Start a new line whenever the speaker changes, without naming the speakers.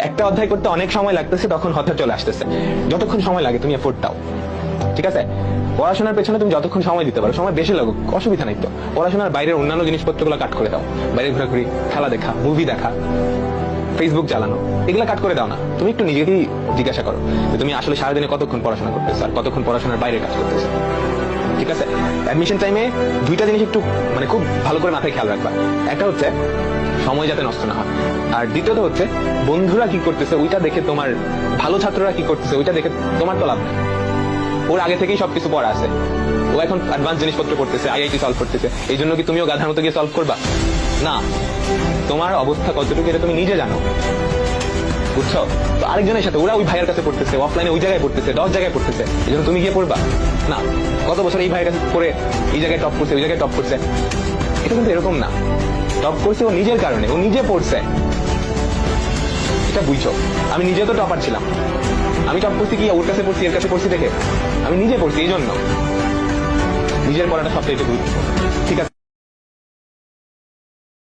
একটা অধ্যায় করতে অনেক সময় লাগতেছে, তখন হঠাৎ চলে আসতেছে। যতক্ষণ সময় লাগে তুমি এফোর্ট দাও, ঠিক আছে? পড়াশোনার পেছনে তুমি যতক্ষণ সময় দিতে পারো, সময় বেশি লাগুক, অসুবিধা নাই তো। পড়াশোনার বাইরের অন্যান্য জিনিসপত্রগুলো কাট করে দাও। বাইরে ঘোরাঘুরি, খেলা দেখা, মুভি দেখা, ফেসবুক চালানো, এগুলা কাট করে দাও না। তুমি একটু নিজেকেই জিজ্ঞাসা করো যে তুমি আসলে সারাদিনে কতক্ষণ পড়াশোনা করতেছো আর কতক্ষণ পড়াশোনার বাইরে কাজ করতেছো, ঠিক আছে? অ্যাডমিশন টাইমে দুইটা জিনিস একটু খুব ভালো করে মাথায় খেয়াল রাখবা। একটা হচ্ছে সময় যাতে নষ্ট না হয়, আর দ্বিতীয়ত হচ্ছে বন্ধুরা কি করতেছে ওইটা দেখে, তোমার ভালো ছাত্ররা কি করতেছে ওইটা দেখে তোমার তো লাভ নেই। ওর আগে থেকেই সবকিছু পড়া আছে, ও এখন অ্যাডভান্স জিনিসপত্র করতেছে, আইআইটি সলভ করতেছে, এই জন্য কি তুমিও গাধার মতো গিয়ে সলভ করবা? না, তোমার অবস্থা কতটুকু এটা তুমি নিজে জানো, বুঝছো? তো আরেকজনের সাথে ওরা ওই ভাইয়ের কাছে পড়তেছে, অফলাইনে ওই জায়গায় পড়তেছে, 10 জায়গায় পড়তেছে, এই জন্য তুমি গিয়ে পড়বা না? কত বছর এই ভাইয়ের কাছে পড়ে এই জায়গায় টপ করছে, ওই জায়গায় টপ করছে, এটা কিন্তু এরকম না। টপ করছে ও নিজের কারণে, ও নিজে পড়ছে, এটা বুঝছো? আমি নিজে তো টপার ছিলাম, আমি টপ করছি কি ওর কাছে পড়ছি, এর কাছে পড়ছি দেখে? আমি নিজে পড়ছি, এই জন্য নিজের পড়াটা সবচেয়ে গুরুত্বপূর্ণ, ঠিক আছে?